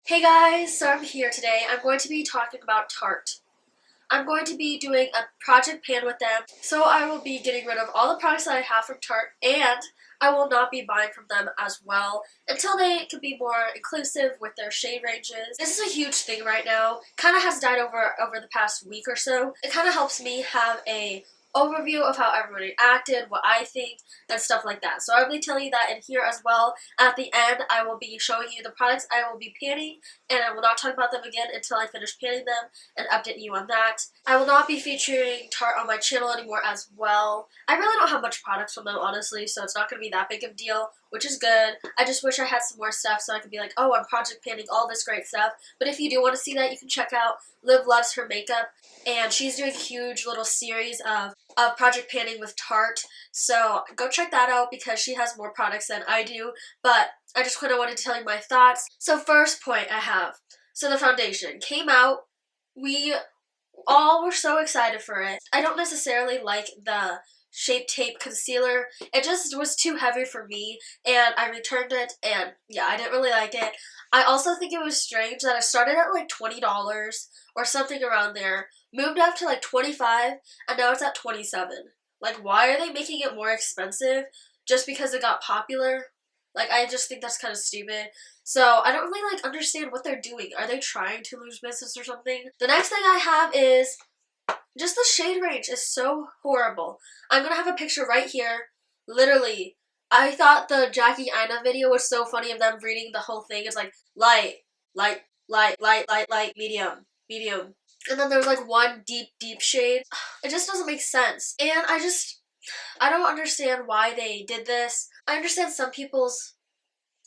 Hey guys, so I'm here today. I'm going to be talking about Tarte. I'm going to be doing a project pan with them, so I will be getting rid of all the products that I have from Tarte, and I will not be buying from them as well until they can be more inclusive with their shade ranges. This is a huge thing right now. Kind of has died over the past week or so. It kind of helps me have a overview of how everybody acted, what I think, and stuff like that. So I will be telling you that in here as well. At the end, I will be showing you the products I will be panning, and I will not talk about them again until I finish panning them and update you on that. I will not be featuring Tarte on my channel anymore as well. I really don't have much products from them, honestly, so it's not going to be that big of a deal, which is good. I just wish I had some more stuff so I could be like, oh, I'm project panning all this great stuff. But if you do want to see that, you can check out Livloveshermakeup, and she's doing a huge little series of project panning with Tarte, so go check that out because she has more products than I do, but I just kind of wanted to tell you my thoughts. So first point I have, so the foundation came out, we all were so excited for it. I don't necessarily like the Shape Tape concealer. It just was too heavy for me, and I returned it, and yeah, I didn't really like it. I also think it was strange that it started at like $20 or something around there, moved up to like $25, and now it's at $27. Like, why are they making it more expensive just because it got popular? Like, I just think that's kind of stupid. So, I don't really, like, understand what they're doing. Are they trying to lose business or something? The next thing I have is just the shade range is so horrible. I'm gonna have a picture right here. Literally, I thought the Jackie Aina video was so funny of them reading the whole thing. It's like, light, light, light, light, light, light, medium, medium. And then there's like one deep, deep shade. It just doesn't make sense. And I don't understand why they did this. I understand some people's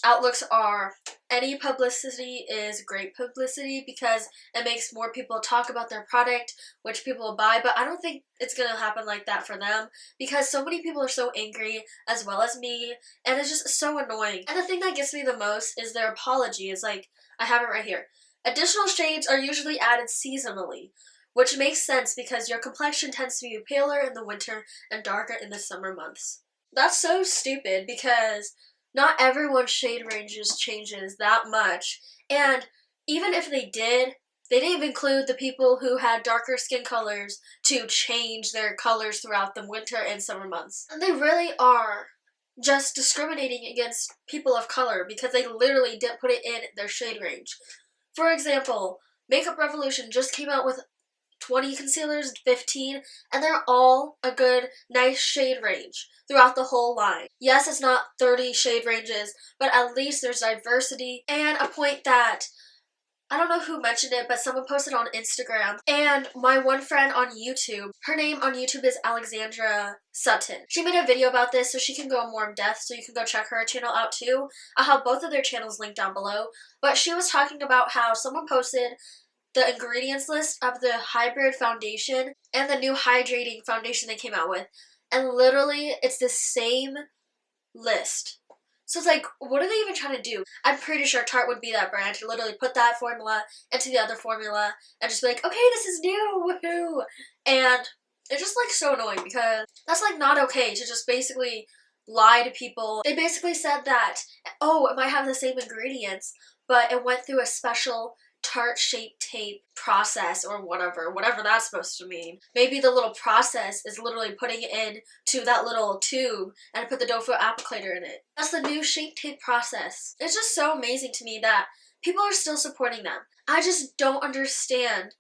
outlooks are any publicity is great publicity because it makes more people talk about their product, which people will buy, but I don't think it's gonna happen like that for them because so many people are so angry, as well as me, and it's just so annoying. And the thing that gets me the most is their apology. It's like, I have it right here. Additional shades are usually added seasonally, which makes sense because your complexion tends to be paler in the winter and darker in the summer months. That's so stupid because not everyone's shade ranges changes that much, and even if they didn't include the people who had darker skin colors to change their colors throughout the winter and summer months. And they really are just discriminating against people of color because they literally didn't put it in their shade range. For example, Makeup Revolution just came out with 20 concealers, 15, and they're all a good, nice shade range throughout the whole line. Yes, it's not 30 shade ranges, but at least there's diversity, and a point that I don't know who mentioned it, but someone posted on Instagram, and my one friend on YouTube, her name on YouTube is Alexandra Sutton. She made a video about this, so she can go more in depth, so you can go check her channel out too. I'll have both of their channels linked down below, but she was talking about how someone posted the ingredients list of the hybrid foundation and the new hydrating foundation they came out with, and literally it's the same list. So it's like, what are they even trying to do? I'm pretty sure Tarte would be that brand to literally put that formula into the other formula and just be like, okay, this is new, woohoo! And it's just like so annoying because that's like not okay to just basically lie to people. They basically said that, oh, it might have the same ingredients, but it went through a special Tarte Shape Tape process or whatever that's supposed to mean. Maybe the little process is literally putting it in to that little tube and put the doe foot applicator in it. That's the new Shape Tape process. It's just so amazing to me that people are still supporting them. I just don't understand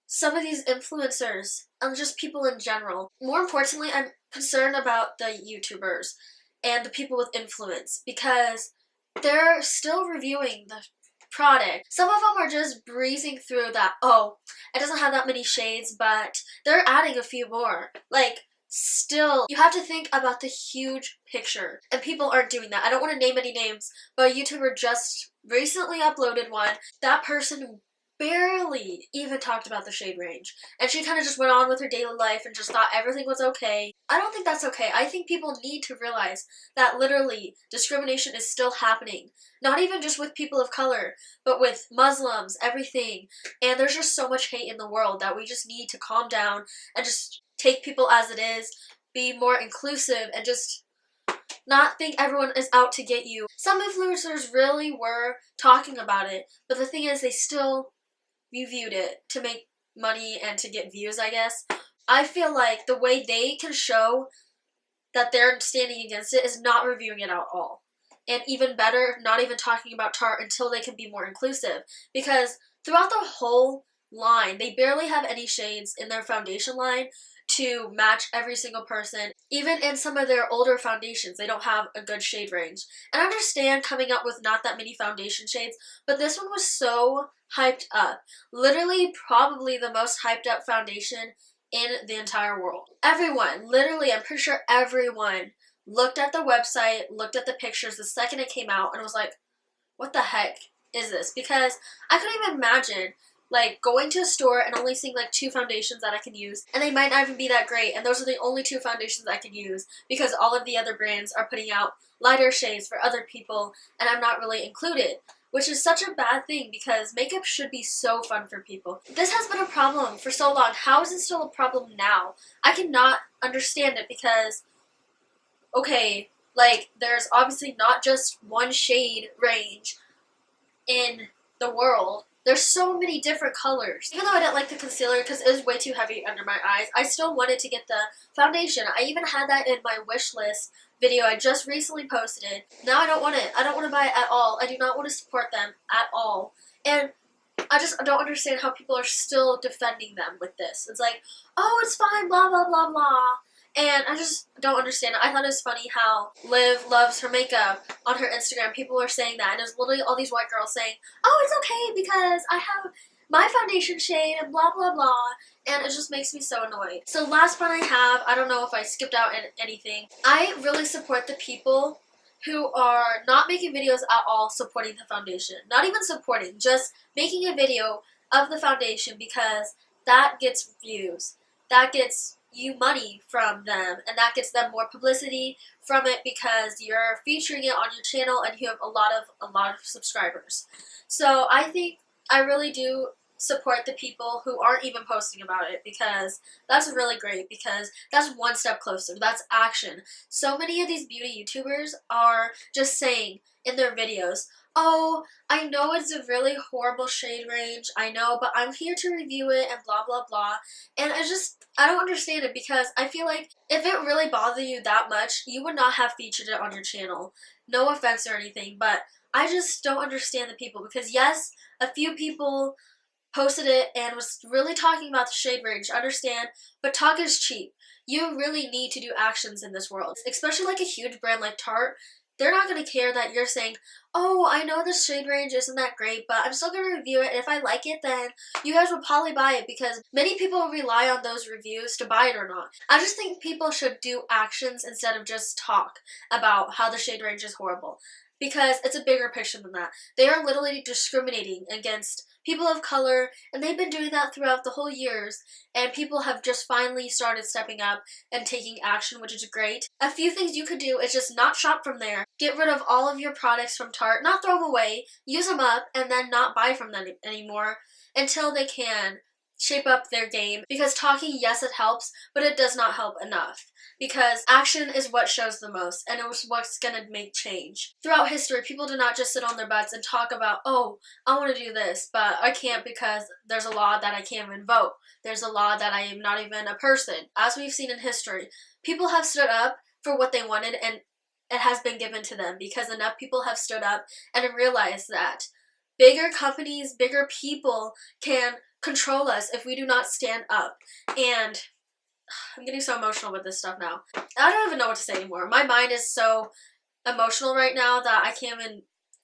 some of these influencers and just people in general. More importantly, I'm concerned about the YouTubers and the people with influence because they're still reviewing the product. Some of them are just breezing through that, oh, it doesn't have that many shades, but they're adding a few more. Like, still, you have to think about the huge picture, and people aren't doing that. I don't want to name any names, but a YouTuber just recently uploaded one. That person barely even talked about the shade range, and she kind of just went on with her daily life and just thought everything was okay. I don't think that's okay. I think people need to realize that literally discrimination is still happening, not even just with people of color, but with Muslims, everything. And there's just so much hate in the world that we just need to calm down and just take people as it is, be more inclusive, and just not think everyone is out to get you. Some influencers really were talking about it, but the thing is they still reviewed it to make money and to get views, I guess. I feel like the way they can show that they're standing against it is not reviewing it at all. And even better, not even talking about Tarte until they can be more inclusive. Because throughout the whole line, they barely have any shades in their foundation line to match every single person. Even in some of their older foundations, they don't have a good shade range. And I understand coming up with not that many foundation shades, but this one was so hyped up. Literally, probably the most hyped up foundation in the entire world. Everyone, literally, I'm pretty sure everyone looked at the website, looked at the pictures the second it came out, and was like, what the heck is this? Because I couldn't even imagine like going to a store and only seeing like 2 foundations that I can use, and they might not even be that great, and those are the only 2 foundations I can use because all of the other brands are putting out lighter shades for other people and I'm not really included, which is such a bad thing because makeup should be so fun for people. This has been a problem for so long. How is it still a problem now? I cannot understand it because, okay, like there's obviously not just one shade range in the world. There's so many different colors. Even though I didn't like the concealer because it was way too heavy under my eyes, I still wanted to get the foundation. I even had that in my wish list video I just recently posted. Now I don't want it. I don't want to buy it at all. I do not want to support them at all. And I just don't understand how people are still defending them with this. It's like, oh, it's fine, blah, blah, blah, blah. And I just don't understand it. I thought it was funny how Liv loves her makeup on her Instagram. People were saying that, and it was literally all these white girls saying, oh, it's okay because I have my foundation shade and blah, blah, blah. And it just makes me so annoyed. So last one I have, I don't know if I skipped out anything. I really support the people who are not making videos at all supporting the foundation. Not even supporting, just making a video of the foundation because that gets views. That gets you money from them, and that gets them more publicity from it because you're featuring it on your channel and you have a lot of subscribers. So I think I really do support the people who aren't even posting about it because that's really great because that's one step closer. That's action. So many of these beauty YouTubers are just saying in their videos, oh, I know it's a really horrible shade range, I know, but I'm here to review it and blah, blah, blah. And I don't understand it because I feel like if it really bothered you that much, you would not have featured it on your channel. No offense or anything, but I just don't understand the people because yes, a few people posted it and was really talking about the shade range, understand, but talk is cheap. You really need to do actions in this world, especially like a huge brand like Tarte. They're not going to care that you're saying, oh, I know the shade range isn't that great, but I'm still going to review it, and if I like it, then you guys will probably buy it, because many people rely on those reviews to buy it or not. I just think people should do actions instead of just talk about how the shade range is horrible, because it's a bigger picture than that. They are literally discriminating against people of color, and they've been doing that throughout the whole years, and people have just finally started stepping up and taking action, which is great. A few things you could do is just not shop from there. Get rid of all of your products from Tarte, not throw them away, use them up, and then not buy from them anymore until they can shape up their game, because talking, yes, it helps, but it does not help enough, because action is what shows the most, and it was what's going to make change. Throughout history, people do not just sit on their butts and talk about, oh, I want to do this, but I can't because there's a law that I can't even vote. There's a law that I am not even a person. As we've seen in history, people have stood up for what they wanted, and it has been given to them because enough people have stood up and realized that bigger companies, bigger people can control us if we do not stand up. And I'm getting so emotional with this stuff now. I don't even know what to say anymore. My mind is so emotional right now that I can't even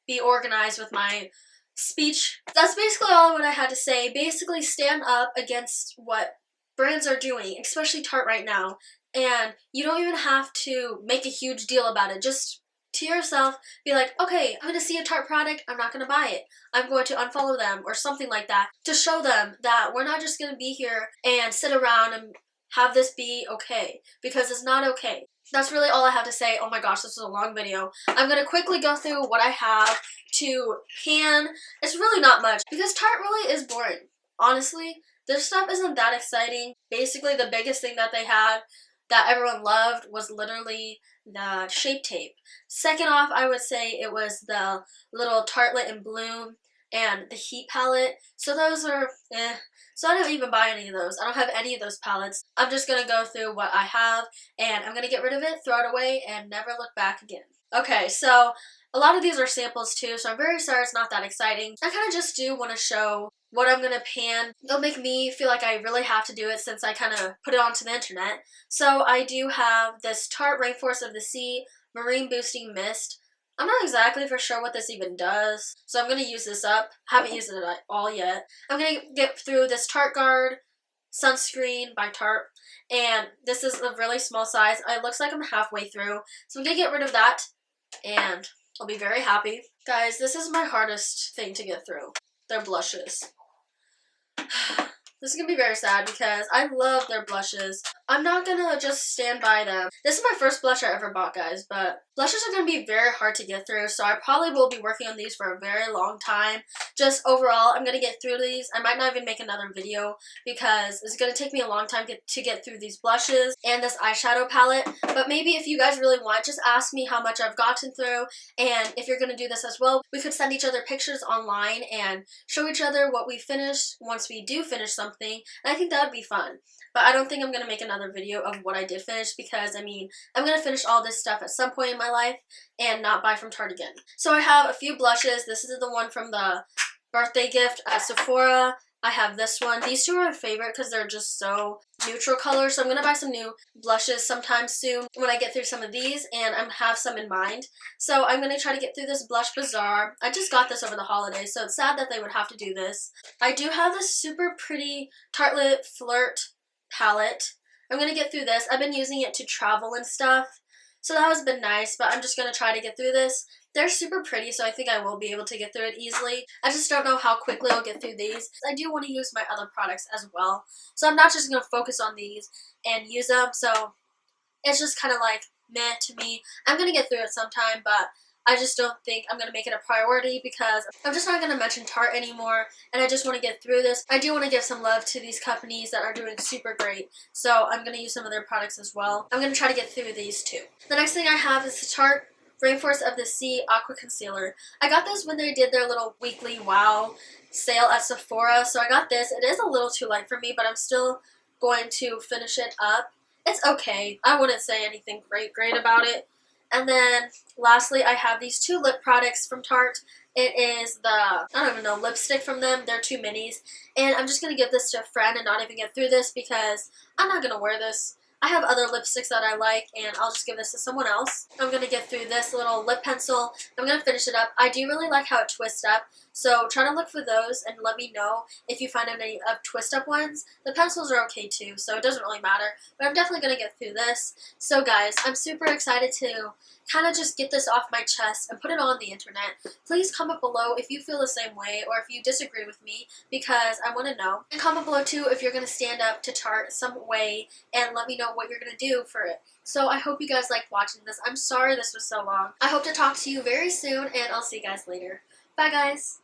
be organized with my speech. That's basically all what I had to say. Basically, stand up against what brands are doing, especially Tarte right now. And you don't even have to make a huge deal about it. Just to yourself, be like, okay, I'm going to see a Tarte product, I'm not going to buy it. I'm going to unfollow them or something like that to show them that we're not just going to be here and sit around and have this be okay, because it's not okay. That's really all I have to say. Oh my gosh, this is a long video. I'm going to quickly go through what I have to pan. It's really not much because Tarte really is boring. Honestly, their stuff isn't that exciting. Basically, the biggest thing that they had that everyone loved was literally the Shape Tape. Second off, I would say it was the little Tartelette in Bloom and the Heat palette. So those are So I don't even buy any of those. I don't have any of those palettes. I'm just going to go through what I have, and I'm going to get rid of it, throw it away, and never look back again. Okay, so a lot of these are samples too, so I'm very sorry it's not that exciting. I kind of just do want to show what I'm going to pan. It'll make me feel like I really have to do it since I kind of put it onto the internet. So I do have this Tarte Rainforest of the Sea Marine Boosting Mist. I'm not exactly for sure what this even does, so I'm going to use this up. Haven't used it at all yet. I'm going to get through this Tarte Guard Sunscreen by Tarte, and this is a really small size. It looks like I'm halfway through, so I'm going to get rid of that, and I'll be very happy. Guys, this is my hardest thing to get through. Their blushes. This is going to be very sad because I love their blushes. I'm not going to just stand by them. This is my first blush I ever bought, guys, but blushes are going to be very hard to get through, so I probably will be working on these for a very long time. Just overall, I'm going to get through these. I might not even make another video because it's going to take me a long time to get through these blushes and this eyeshadow palette, but maybe if you guys really want, just ask me how much I've gotten through, and if you're going to do this as well, we could send each other pictures online and show each other what we finished once we do finish something, and I think that would be fun. But I don't think I'm going to make another video of what I did finish because, I mean, I'm going to finish all this stuff at some point in my life and not buy from Tarte again. So I have a few blushes. This is the one from the birthday gift at Sephora. I have this one. These two are my favorite because they're just so neutral colors. So I'm going to buy some new blushes sometime soon when I get through some of these, and I have some in mind. So I'm going to try to get through this Blush Bazaar. I just got this over the holidays, so it's sad that they would have to do this. I do have this super pretty Tartelette Flirt palette. I'm going to get through this. I've been using it to travel and stuff, so that has been nice, but I'm just going to try to get through this. They're super pretty, so I think I will be able to get through it easily. I just don't know how quickly I'll get through these. I do want to use my other products as well, so I'm not just going to focus on these and use them, so it's just kind of like meh to me. I'm going to get through it sometime, but I just don't think I'm going to make it a priority because I'm just not going to mention Tarte anymore, and I just want to get through this. I do want to give some love to these companies that are doing super great, so I'm going to use some of their products as well. I'm going to try to get through these too. The next thing I have is the Tarte Rainforest of the Sea Aqua Concealer. I got this when they did their little weekly wow sale at Sephora, so I got this. It is a little too light for me, but I'm still going to finish it up. It's okay. I wouldn't say anything great about it. And then lastly, I have these two lip products from Tarte. It is the, I don't even know, lipstick from them. They're two minis. And I'm just going to give this to a friend and not even get through this because I'm not going to wear this. I have other lipsticks that I like, and I'll just give this to someone else. I'm going to get through this little lip pencil. I'm going to finish it up. I do really like how it twists up, so try to look for those and let me know if you find any of twist up ones. The pencils are okay too, so it doesn't really matter, but I'm definitely going to get through this. So guys, I'm super excited to kind of just get this off my chest and put it on the internet. Please comment below if you feel the same way or if you disagree with me because I want to know. And comment below too if you're going to stand up to Tarte some way and let me know what you're going to do for it. So I hope you guys liked watching this. I'm sorry this was so long. I hope to talk to you very soon, and I'll see you guys later. Bye guys!